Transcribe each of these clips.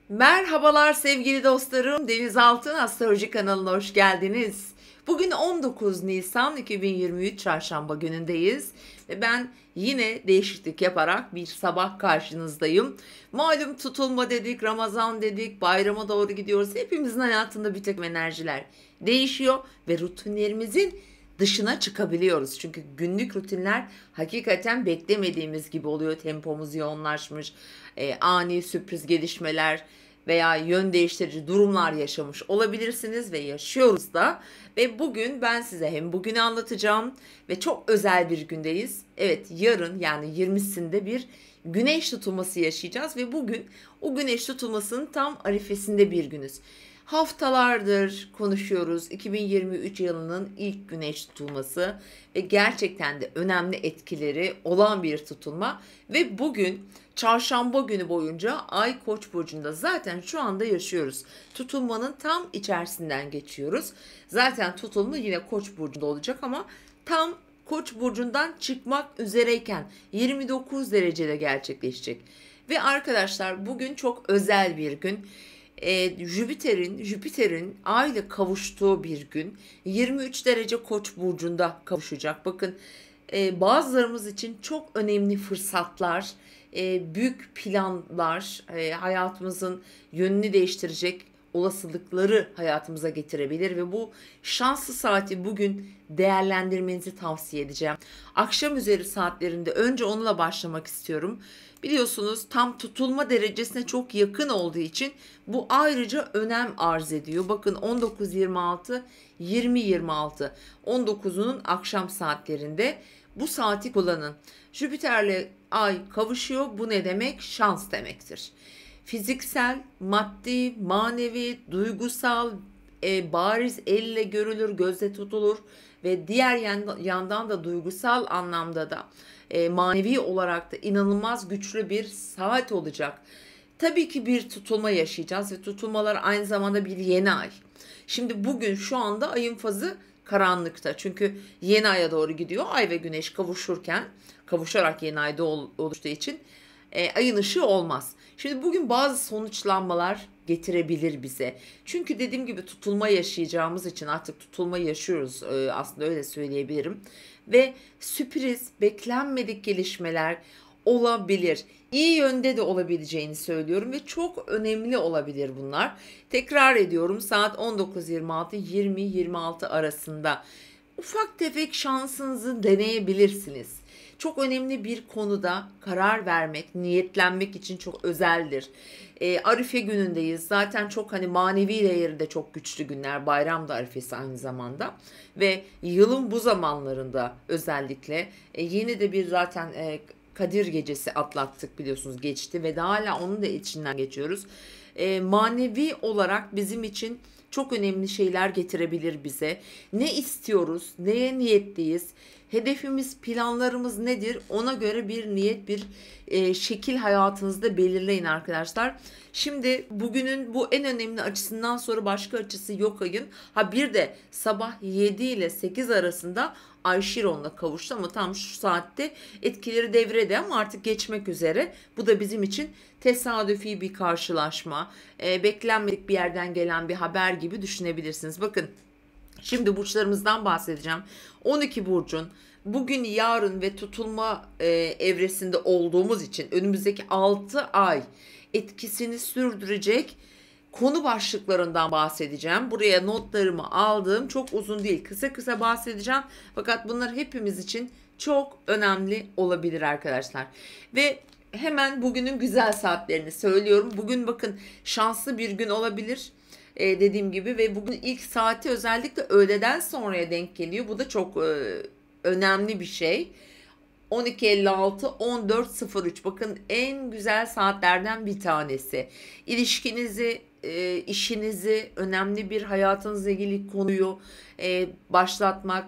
Merhabalar sevgili dostlarım. Deniz Altın Astroloji kanalına hoş geldiniz. Bugün 19 Nisan 2023 Çarşamba günündeyiz. Ve ben yine değişiklik yaparak bir sabah karşınızdayım. Malum tutulma dedik, Ramazan dedik, bayrama doğru gidiyoruz. Hepimizin hayatında bir takım enerjiler değişiyor ve rutinlerimizin dışına çıkabiliyoruz. Çünkü günlük rutinler hakikaten beklemediğimiz gibi oluyor. Tempomuz yoğunlaşmış, ani sürpriz gelişmeler veya yön değiştirici durumlar yaşamış olabilirsiniz ve yaşıyoruz da. Ve bugün ben size hem bugünü anlatacağım ve çok özel bir gündeyiz. Evet, yarın yani 20'sinde bir güneş tutulması yaşayacağız ve bugün o güneş tutulmasının tam arifesinde bir günüz. Haftalardır konuşuyoruz 2023 yılının ilk güneş tutulması ve gerçekten de önemli etkileri olan bir tutulma ve bugün çarşamba günü boyunca Ay Koç burcunda zaten şu anda yaşıyoruz. Tutulmanın tam içerisinden geçiyoruz. Zaten tutulma yine Koç burcunda olacak ama tam Koç burcundan çıkmak üzereyken 29 derecede gerçekleşecek. Ve arkadaşlar bugün çok özel bir gün. Jüpiter'in Ay ile kavuştuğu bir gün. 23 derece Koç burcunda kavuşacak. Bakın, bazılarımız için çok önemli fırsatlar, büyük planlar, hayatımızın yönünü değiştirecek olasılıkları hayatımıza getirebilir ve bu şanslı saati bugün değerlendirmenizi tavsiye edeceğim. Akşam üzeri saatlerinde önce onunla başlamak istiyorum. Biliyorsunuz tam tutulma derecesine çok yakın olduğu için bu ayrıca önem arz ediyor. Bakın 19.26, 20.26, 19'unun akşam saatlerinde bu saati kullanın. Jüpiter'le Ay kavuşuyor. Bu ne demek? Şans demektir. Fiziksel, maddi, manevi, duygusal, bariz elle görülür, gözle tutulur ve diğer yandan da duygusal anlamda da manevi olarak da inanılmaz güçlü bir saat olacak. Tabii ki bir tutulma yaşayacağız ve tutulmalar aynı zamanda bir yeni ay. Şimdi bugün şu anda ayın fazı karanlıkta. Çünkü yeni aya doğru gidiyor. Ay ve güneş kavuşarak yeni ayda oluştuğu için ayın ışığı olmaz. Şimdi bugün bazı sonuçlanmalar getirebilir bize. Çünkü dediğim gibi tutulma yaşayacağımız için artık tutulma yaşıyoruz, aslında öyle söyleyebilirim. Ve sürpriz, beklenmedik gelişmeler olabilir. İyi yönde de olabileceğini söylüyorum ve çok önemli olabilir bunlar. Tekrar ediyorum, saat 19.26 20.26 arasında ufak tefek şansınızı deneyebilirsiniz. Çok önemli bir konuda karar vermek, niyetlenmek için çok özeldir. Arife günündeyiz. Zaten çok hani manevi değeri de çok güçlü günler. Bayram da arifesi aynı zamanda. Ve yılın bu zamanlarında özellikle yeni de bir zaten Kadir Gecesi atlattık, biliyorsunuz, geçti ve daha hala onun da içinden geçiyoruz. Manevi olarak bizim için çok önemli şeyler getirebilir bize. Ne istiyoruz, neye niyetliyiz, hedefimiz, planlarımız nedir? Ona göre bir niyet, bir şekil hayatınızda belirleyin arkadaşlar. Şimdi bugünün bu en önemli açısından sonra başka açısı yok ayın. Ha, bir de sabah 7 ile 8 arasında Ay Şiron'la kavuştu ama tam şu saatte etkileri devrede ama artık geçmek üzere. Bu da bizim için tesadüfi bir karşılaşma, beklenmedik bir yerden gelen bir haber gibi düşünebilirsiniz. Bakın, şimdi burçlarımızdan bahsedeceğim. 12 burcun bugün, yarın ve tutulma evresinde olduğumuz için önümüzdeki 6 ay etkisini sürdürecek konu başlıklarından bahsedeceğim. Buraya notlarımı aldım. Çok uzun değil, kısa kısa bahsedeceğim. Fakat bunlar hepimiz için çok önemli olabilir arkadaşlar. Ve hemen bugünün güzel saatlerini söylüyorum. Bugün bakın, şanslı bir gün olabilir. Dediğim gibi ve bugün ilk saati özellikle öğleden sonraya denk geliyor. Bu da çok önemli bir şey. 12.56 14.03, bakın en güzel saatlerden bir tanesi. İlişkinizi, işinizi, önemli bir hayatınızla ilgili konuyu başlatmak,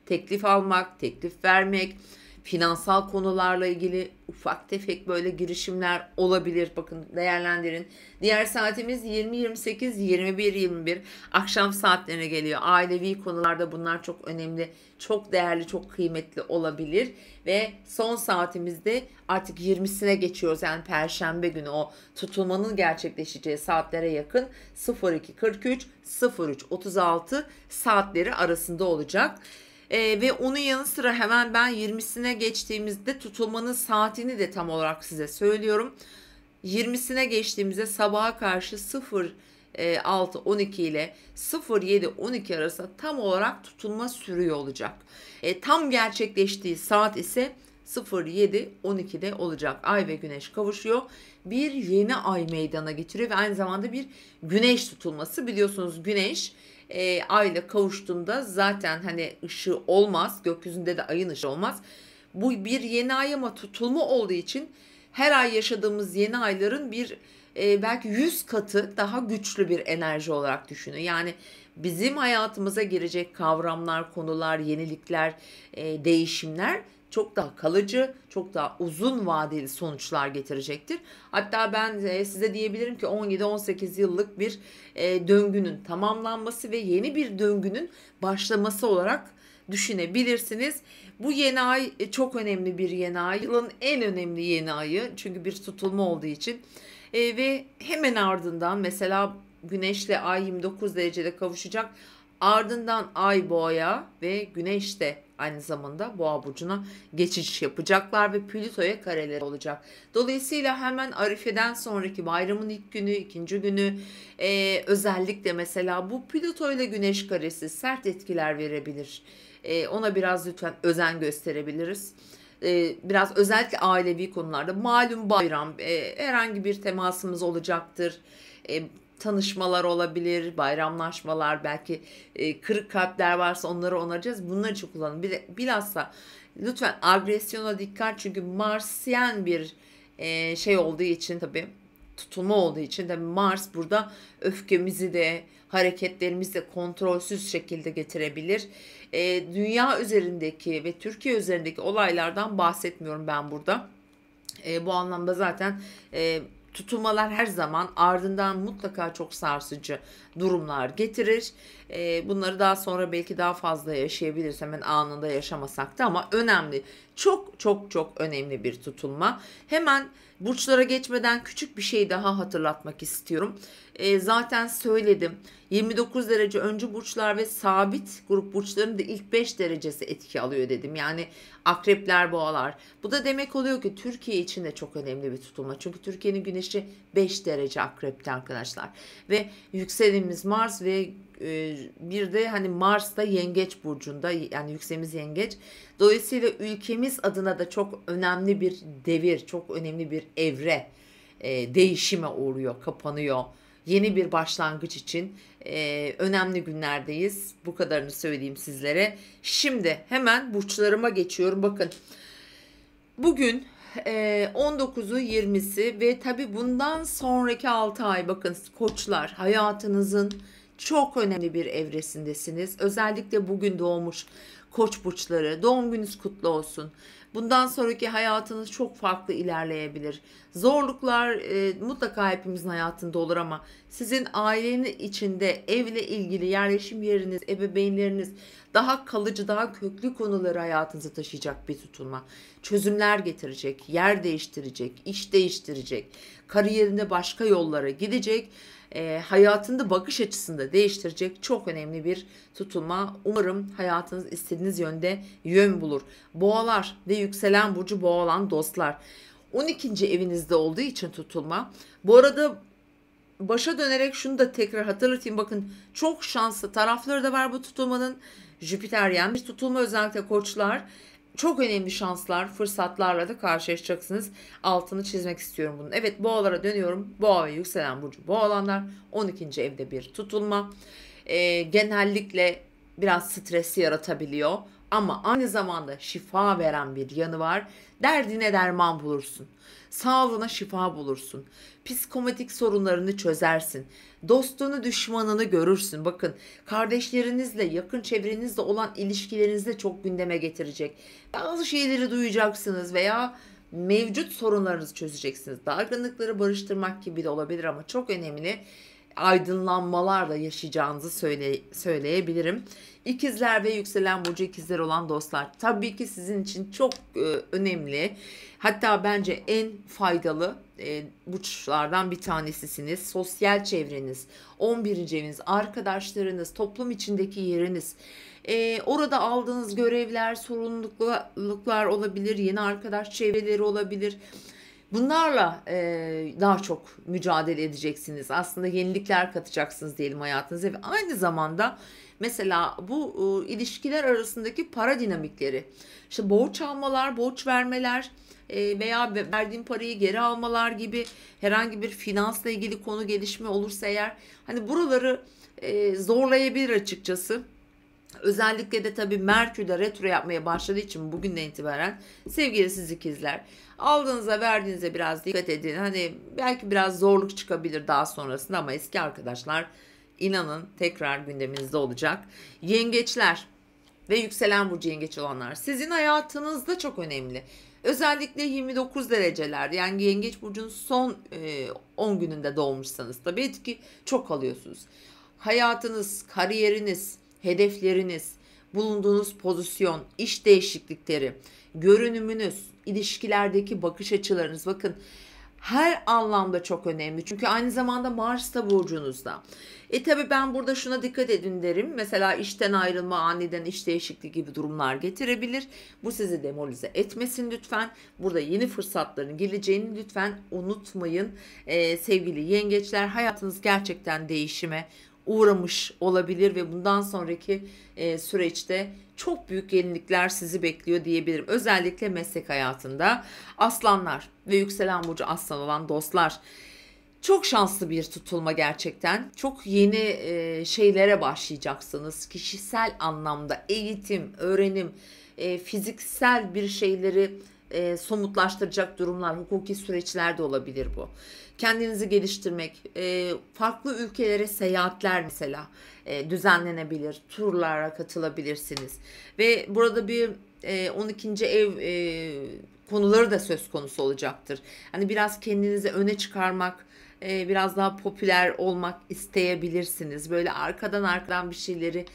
teklif almak, teklif vermek, Finansal konularla ilgili ufak tefek böyle girişimler olabilir. Bakın değerlendirin. Diğer saatimiz 20-28, 21-21 akşam saatlerine geliyor. Ailevi konularda bunlar çok önemli, çok değerli, çok kıymetli olabilir. Ve son saatimizde artık 20'sine geçiyoruz. Yani Perşembe günü o tutulmanın gerçekleşeceği saatlere yakın 02.43, 03.36 saatleri arasında olacak. Ve onun yanı sıra hemen ben 20'sine geçtiğimizde tutulmanın saatini de tam olarak size söylüyorum. 20'sine geçtiğimizde sabaha karşı 06.12 ile 07.12 arasında tam olarak tutulma sürüyor olacak. Tam gerçekleştiği saat ise 07.12'de olacak. Ay ve güneş kavuşuyor. Bir yeni ay meydana getiriyor ve aynı zamanda bir güneş tutulması. Biliyorsunuz güneş ayla kavuştuğunda zaten hani ışığı olmaz. Gökyüzünde de ayın ışığı olmaz. Bu bir yeni ay ama tutulma olduğu için her ay yaşadığımız yeni ayların bir belki 100 katı daha güçlü bir enerji olarak düşünün. Yani bizim hayatımıza girecek kavramlar, konular, yenilikler, değişimler çok daha kalıcı, çok daha uzun vadeli sonuçlar getirecektir. Hatta ben size diyebilirim ki 17-18 yıllık bir döngünün tamamlanması ve yeni bir döngünün başlaması olarak düşünebilirsiniz. Bu yeni ay çok önemli bir yeni ay. Yılın en önemli yeni ayı. Çünkü bir tutulma olduğu için. Ve hemen ardından mesela Güneşle Ay 29 derecede kavuşacak. Ardından Ay Boğa'ya ve Güneş de aynı zamanda Boğa burcuna geçiş yapacaklar ve Plüto'ya kareleri olacak. Dolayısıyla hemen Arife'den sonraki bayramın ilk günü, ikinci günü özellikle mesela bu Plüto ile Güneş karesi sert etkiler verebilir. Ona biraz lütfen özen gösterebiliriz. Biraz özellikle ailevi konularda malum bayram herhangi bir temasımız olacaktır. Tanışmalar olabilir, bayramlaşmalar, belki kırık kalpler varsa onları onaracağız. Bunlar için kullanın. Bilhassa lütfen agresyona dikkat, çünkü Marsyen bir şey olduğu için, tabii tutulma olduğu için tabii Mars burada öfkemizi de hareketlerimizi de kontrolsüz şekilde getirebilir. Dünya üzerindeki ve Türkiye üzerindeki olaylardan bahsetmiyorum ben burada. Bu anlamda zaten tutulmalar her zaman ardından mutlaka çok sarsıcı durumlar getirir. Bunları daha sonra belki daha fazla yaşayabiliriz, hemen anında yaşamasak da, ama önemli. Çok çok çok önemli bir tutulma. Hemen burçlara geçmeden küçük bir şey daha hatırlatmak istiyorum. Zaten söyledim. 29 derece öncü burçlar ve sabit grup burçların da ilk 5 derecesi etki alıyor dedim. Yani akrepler, boğalar. Bu da demek oluyor ki Türkiye için de çok önemli bir tutulma. Çünkü Türkiye'nin güneşi 5 derece akrepte arkadaşlar. Ve yükselenimiz Mars ve bir de hani Mars da Yengeç burcunda, yani yükselimiz Yengeç. Dolayısıyla ülkemiz adına da çok önemli bir devir, çok önemli bir evre değişime uğruyor, kapanıyor. Yeni bir başlangıç için önemli günlerdeyiz. Bu kadarını söyleyeyim sizlere. Şimdi hemen burçlarıma geçiyorum. Bakın bugün 19'u 20'si ve tabi bundan sonraki 6 ay, bakın koçlar, hayatınızın çok önemli bir evresindesiniz. Özellikle bugün doğmuş koç burçları, doğum gününüz kutlu olsun. Bundan sonraki hayatınız çok farklı ilerleyebilir. Zorluklar mutlaka hepimizin hayatında olur ama sizin ailenin içinde evle ilgili yerleşim yeriniz, ebeveynleriniz daha kalıcı, daha köklü konuları hayatınıza taşıyacak bir tutulma. Çözümler getirecek, yer değiştirecek, iş değiştirecek, kariyerinde başka yollara gidecek, hayatında bakış açısında değiştirecek çok önemli bir tutulma. Umarım hayatınız istediğiniz yönde yön bulur. Boğalar ve yükselen burcu boğa olan dostlar, 12. evinizde olduğu için tutulma. Bu arada başa dönerek şunu da tekrar hatırlatayım. Bakın çok şanslı tarafları da var bu tutulmanın. Jüpiteryen bir tutulma, özellikle koçlar. Çok önemli şanslar, fırsatlarla da karşılaşacaksınız. Altını çizmek istiyorum bunun. Evet, boğalara dönüyorum. Boğa ve yükselen burcu boğa olanlar 12. evde bir tutulma. Genellikle biraz stres yaratabiliyor. Ama aynı zamanda şifa veren bir yanı var. Derdine derman bulursun. Sağlığına şifa bulursun. Psikomatik sorunlarını çözersin. Dostunu, düşmanını görürsün. Bakın, kardeşlerinizle, yakın çevrenizle olan ilişkilerinizi de çok gündeme getirecek. Bazı şeyleri duyacaksınız veya mevcut sorunlarınızı çözeceksiniz. Dargınlıkları barıştırmak gibi de olabilir ama çok önemli aydınlanmalarla yaşayacağınızı söyleyebilirim. İkizler ve yükselen burcu ikizler olan dostlar, tabii ki sizin için çok önemli. Hatta bence en faydalı burçlardan bir tanesisiniz. Sosyal çevreniz, 11. eviniz, arkadaşlarınız, toplum içindeki yeriniz. Orada aldığınız görevler, sorumluluklar olabilir, yeni arkadaş çevreleri olabilir. Bunlarla daha çok mücadele edeceksiniz. Aslında yenilikler katacaksınız diyelim hayatınıza ve aynı zamanda mesela bu ilişkiler arasındaki para dinamikleri, işte borç almalar, borç vermeler veya verdiğim parayı geri almalar gibi herhangi bir finansla ilgili konu gelişme olursa eğer, hani buraları zorlayabilir açıkçası. Özellikle de tabii Merkür de retro yapmaya başladığı için bugünden itibaren sevgili siz ikizler, aldığınıza verdiğinize biraz dikkat edin. Hani belki biraz zorluk çıkabilir daha sonrasında ama eski arkadaşlar inanın tekrar gündeminizde olacak. Yengeçler ve yükselen burcu yengeç olanlar sizin hayatınızda çok önemli. Özellikle 29 dereceler, yani yengeç burcunun son 10 gününde doğmuşsanız tabii etki çok alıyorsunuz. Hayatınız, kariyeriniz, hedefleriniz, bulunduğunuz pozisyon, iş değişiklikleri, görünümünüz, ilişkilerdeki bakış açılarınız, bakın her anlamda çok önemli. Çünkü aynı zamanda Mars da burcunuzda. Tabii ben burada şuna dikkat edin derim. Mesela işten ayrılma, aniden iş değişikliği gibi durumlar getirebilir. Bu sizi demoralize etmesin lütfen. Burada yeni fırsatların geleceğini lütfen unutmayın. Sevgili yengeçler, hayatınız gerçekten değişime uğramış olabilir ve bundan sonraki süreçte çok büyük yenilikler sizi bekliyor diyebilirim. Özellikle meslek hayatında. Aslanlar ve yükselen burcu aslan olan dostlar, çok şanslı bir tutulma gerçekten. Çok yeni şeylere başlayacaksınız. Kişisel anlamda eğitim, öğrenim, fiziksel bir şeyleri somutlaştıracak durumlar, hukuki süreçler de olabilir bu. Kendinizi geliştirmek, farklı ülkelere seyahatler mesela düzenlenebilir, turlara katılabilirsiniz. Ve burada bir 12. ev konuları da söz konusu olacaktır. Hani biraz kendinizi öne çıkarmak, biraz daha popüler olmak isteyebilirsiniz. Böyle arkadan bir şeyleri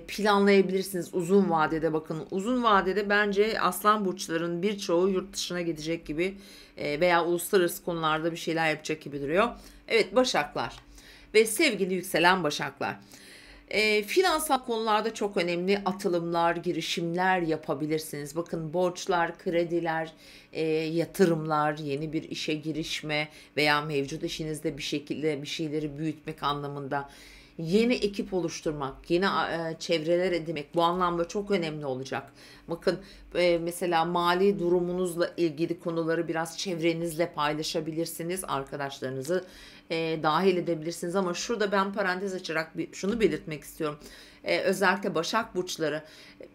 planlayabilirsiniz uzun vadede. Bakın, uzun vadede bence aslan burçların birçoğu yurt dışına gidecek gibi veya uluslararası konularda bir şeyler yapacak gibi duruyor. Evet, Başaklar ve sevgili yükselen Başaklar. Finansal konularda çok önemli atılımlar, girişimler yapabilirsiniz. Bakın, borçlar, krediler, yatırımlar, yeni bir işe girişme veya mevcut işinizde bir şekilde bir şeyleri büyütmek anlamında yeni ekip oluşturmak, yeni çevreler edinmek bu anlamda çok önemli olacak. Bakın, mesela mali durumunuzla ilgili konuları biraz çevrenizle paylaşabilirsiniz, arkadaşlarınızı dahil edebilirsiniz. Ama şurada ben parantez açarak şunu belirtmek istiyorum. Özellikle Başak burçları,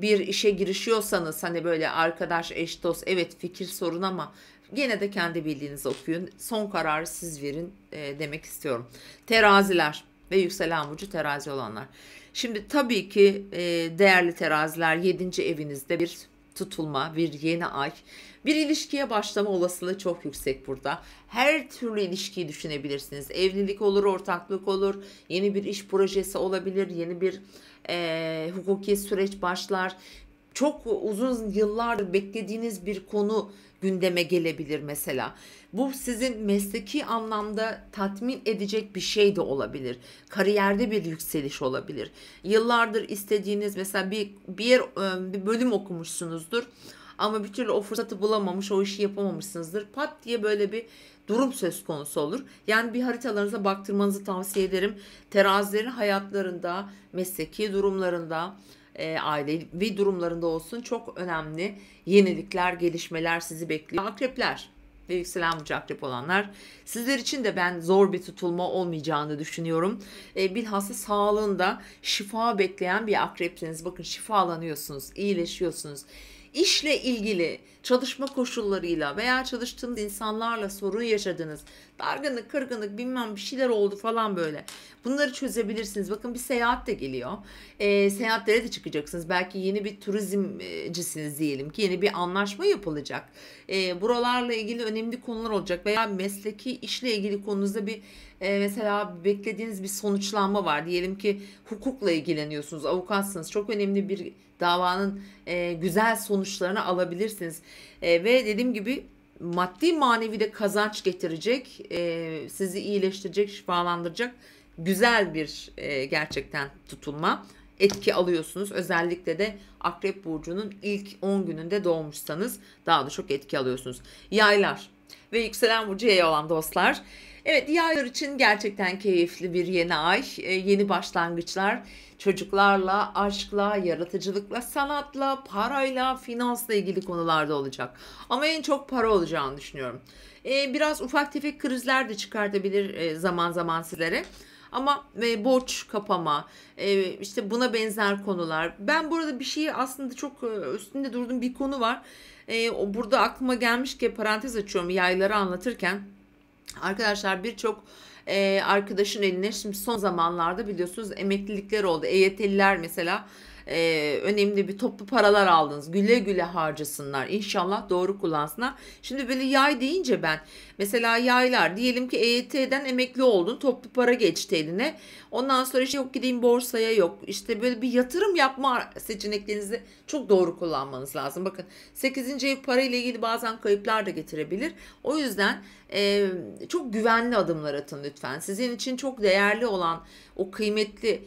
bir işe girişiyorsanız hani böyle arkadaş, eş, dost, evet fikir sorun ama gene de kendi bildiğinizi okuyun. Son kararı siz verin demek istiyorum. Teraziler ve yükselen burcu terazi olanlar. Şimdi tabii ki değerli teraziler, 7. evinizde bir tutulma, bir yeni ay, bir ilişkiye başlama olasılığı çok yüksek burada. Her türlü ilişkiyi düşünebilirsiniz. Evlilik olur, ortaklık olur, yeni bir iş projesi olabilir, yeni bir hukuki süreç başlar. Çok uzun yıllardır beklediğiniz bir konu gündeme gelebilir mesela. Bu sizin mesleki anlamda tatmin edecek bir şey de olabilir. Kariyerde bir yükseliş olabilir. Yıllardır istediğiniz mesela bir bölüm okumuşsunuzdur ama bir türlü o fırsatı bulamamış, o işi yapamamışsınızdır. Pat diye böyle bir durum söz konusu olur. Yani bir haritalarınıza baktırmanızı tavsiye ederim. Terazilerin hayatlarında, mesleki durumlarında, ailevi durumlarında olsun çok önemli yenilikler, gelişmeler sizi bekliyor. Akrepler ve ve yükselen burcu akrep olanlar, sizler için de ben zor bir tutulma olmayacağını düşünüyorum. Bilhassa sağlığında şifa bekleyen bir akrepsiniz. Bakın, şifalanıyorsunuz, iyileşiyorsunuz. İşle ilgili, çalışma koşullarıyla veya çalıştığınız insanlarla sorun yaşadınız. Dargınlık, kırgınlık, bilmem bir şeyler oldu falan böyle. Bunları çözebilirsiniz. Bakın, bir seyahat de geliyor. Seyahatlere de çıkacaksınız. Belki yeni bir turizmcisiniz diyelim ki, yeni bir anlaşma yapılacak. Buralarla ilgili önemli konular olacak veya mesleki işle ilgili konunuzda bir mesela beklediğiniz bir sonuçlanma var. Diyelim ki hukukla ilgileniyorsunuz, avukatsınız. Çok önemli bir davanın güzel sonuçlarını alabilirsiniz. Ve dediğim gibi maddi manevi de kazanç getirecek, sizi iyileştirecek, şifalandıracak güzel bir gerçekten tutulma. Etki alıyorsunuz. Özellikle de Akrep Burcu'nun ilk 10 gününde doğmuşsanız daha da çok etki alıyorsunuz. Yaylar ve yükselen burcu yay olan dostlar. Evet, yaylar için gerçekten keyifli bir yeni ay. Yeni başlangıçlar çocuklarla, aşkla, yaratıcılıkla, sanatla, parayla, finansla ilgili konularda olacak. Ama en çok para olacağını düşünüyorum. Biraz ufak tefek krizler de çıkartabilir zaman zaman sizlere. Ama borç kapama, işte buna benzer konular. Ben burada bir şeyi aslında çok üstünde durduğum bir konu var. Burada aklıma gelmiş ki parantez açıyorum yayları anlatırken. Arkadaşlar, birçok arkadaşın eline şimdi son zamanlarda biliyorsunuz emeklilikler oldu. EYT'liler mesela önemli bir toplu paralar aldınız. Güle güle harcasınlar. İnşallah doğru kullansınlar. Şimdi böyle yay deyince ben mesela yaylar diyelim ki EYT'den emekli oldun. Toplu para geçti eline. Ondan sonra işte yok gideyim borsaya, yok işte böyle bir yatırım yapma seçeneklerinizi çok doğru kullanmanız lazım. Bakın, 8. ev parayla ilgili bazen kayıplar da getirebilir. O yüzden çok güvenli adımlar atın lütfen. Sizin için çok değerli olan o kıymetli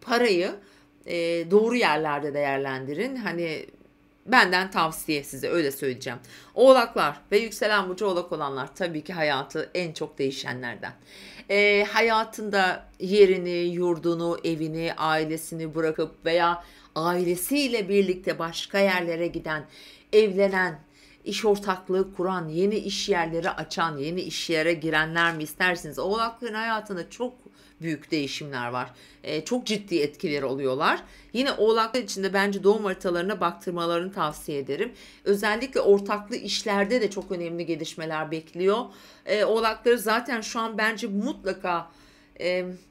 parayı doğru yerlerde değerlendirin. Hani benden tavsiye, size öyle söyleyeceğim. Oğlaklar ve yükselen burcu oğlak olanlar tabii ki hayatı en çok değişenlerden. Hayatında yerini, yurdunu, evini, ailesini bırakıp veya ailesiyle birlikte başka yerlere giden, evlenen, iş ortaklığı kuran, yeni iş yerleri açan, yeni iş yere girenler mi istersiniz? Oğlakların hayatında çok büyük değişimler var. Çok ciddi etkileri oluyorlar. Yine oğlaklar için de bence doğum haritalarına baktırmalarını tavsiye ederim. Özellikle ortaklı işlerde de çok önemli gelişmeler bekliyor. Oğlakları zaten şu an bence mutlaka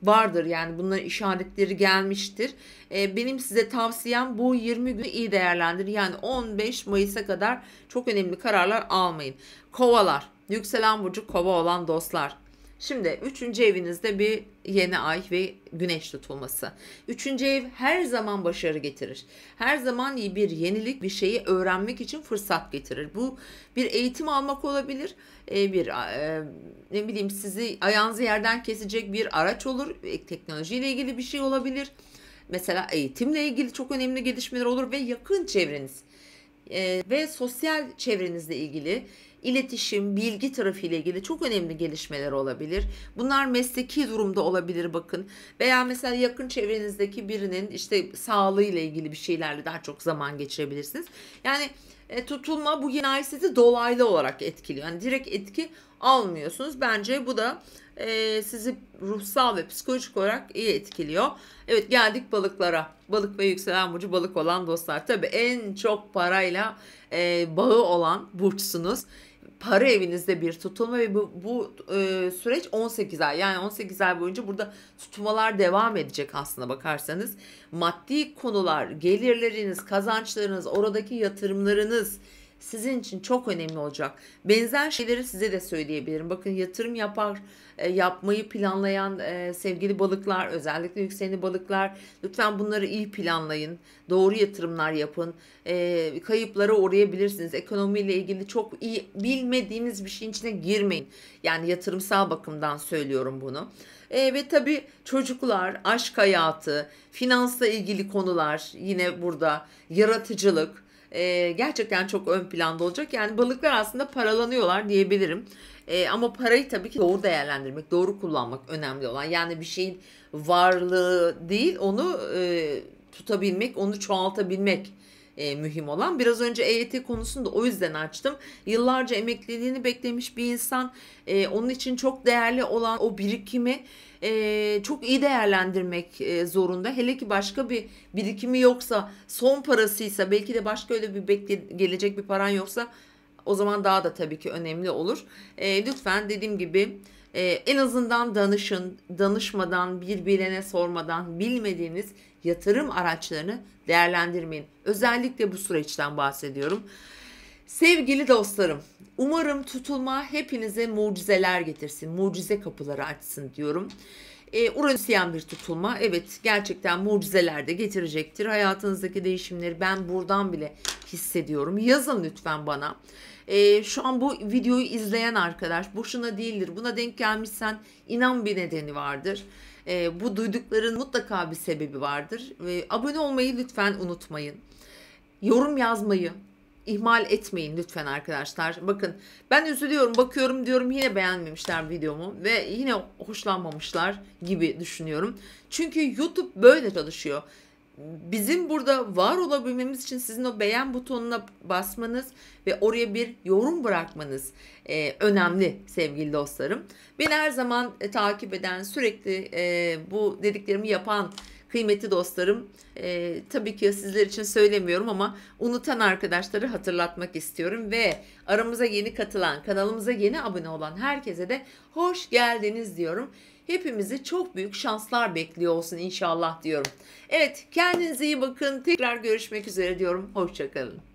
vardır, yani bunların işaretleri gelmiştir. Benim size tavsiyem bu 20 günü iyi değerlendirin. Yani 15 Mayıs'a kadar çok önemli kararlar almayın. Kovalar, yükselen burcu kova olan dostlar. Şimdi 3. evinizde bir yeni ay ve güneş tutulması. 3. ev her zaman başarı getirir. Her zaman bir yenilik, bir şeyi öğrenmek için fırsat getirir. Bu bir eğitim almak olabilir. Ne bileyim, sizi ayağınızı yerden kesecek bir araç olur. Teknolojiyle ilgili bir şey olabilir. Mesela eğitimle ilgili çok önemli gelişmeler olur ve yakın çevreniz ve sosyal çevrenizle ilgili iletişim, bilgi trafiğiyle ilgili çok önemli gelişmeler olabilir. Bunlar mesleki durumda olabilir bakın. Veya mesela yakın çevrenizdeki birinin işte sağlığıyla ilgili bir şeylerle daha çok zaman geçirebilirsiniz. Yani tutulma bu yeni ay sizi dolaylı olarak etkiliyor. Yani direkt etki almıyorsunuz. Bence bu da sizi ruhsal ve psikolojik olarak iyi etkiliyor. Evet, geldik balıklara. Balık ve yükselen burcu balık olan dostlar. Tabii en çok parayla bağı olan burçsunuz. Para evinizde bir tutulma ve bu süreç 18 ay. Yani 18 ay boyunca burada tutulmalar devam edecek aslına bakarsanız. Maddi konular, gelirleriniz, kazançlarınız, oradaki yatırımlarınız sizin için çok önemli olacak. Benzer şeyleri size de söyleyebilirim. Bakın, yatırım yapmayı planlayan sevgili balıklar, özellikle yükseleni balıklar, lütfen bunları iyi planlayın. Doğru yatırımlar yapın. Kayıplara uğrayabilirsiniz. Ekonomiyle ilgili çok iyi bilmediğiniz bir şeyin içine girmeyin. Yani yatırımsal bakımdan söylüyorum bunu. Ve tabii çocuklar, aşk hayatı, finansla ilgili konular yine burada, yaratıcılık gerçekten çok ön planda olacak. Yani balıklar aslında paralanıyorlar diyebilirim. Ama parayı tabii ki doğru değerlendirmek, doğru kullanmak önemli olan. Yani bir şeyin varlığı değil, onu tutabilmek, onu çoğaltabilmek mühim olan. Biraz önce EYT konusunu da o yüzden açtım. Yıllarca emekliliğini beklemiş bir insan, onun için çok değerli olan o birikimi çok iyi değerlendirmek zorunda. Hele ki başka bir birikimi yoksa, son parasıysa, belki de başka öyle bir gelecek bir paran yoksa, o zaman daha da tabii ki önemli olur. Lütfen dediğim gibi en azından danışın. Danışmadan, birbirine sormadan bilmediğiniz yatırım araçlarını değerlendirmeyin. Özellikle bu süreçten bahsediyorum. Sevgili dostlarım, umarım tutulma hepinize mucizeler getirsin, mucize kapıları açsın diyorum. Uranüsyen bir tutulma, evet, gerçekten mucizeler de getirecektir. Hayatınızdaki değişimleri ben buradan bile hissediyorum. Yazın lütfen bana. Şu an bu videoyu izleyen arkadaş boşuna değildir. Buna denk gelmişsen inan bir nedeni vardır. Bu duydukların mutlaka bir sebebi vardır. Abone olmayı lütfen unutmayın. Yorum yazmayı ihmal etmeyin lütfen arkadaşlar. Bakın, ben üzülüyorum, bakıyorum, diyorum yine beğenmemişler videomu ve yine hoşlanmamışlar gibi düşünüyorum. Çünkü YouTube böyle çalışıyor. Bizim burada var olabilmemiz için sizin o beğen butonuna basmanız ve oraya bir yorum bırakmanız önemli sevgili dostlarım. Beni her zaman takip eden, sürekli bu dediklerimi yapan kıymetli dostlarım, tabii ki sizler için söylemiyorum ama unutan arkadaşları hatırlatmak istiyorum ve aramıza yeni katılan, kanalımıza yeni abone olan herkese de hoş geldiniz diyorum. Hepimizi çok büyük şanslar bekliyor olsun inşallah diyorum. Evet, kendinize iyi bakın. Tekrar görüşmek üzere diyorum. Hoşça kalın.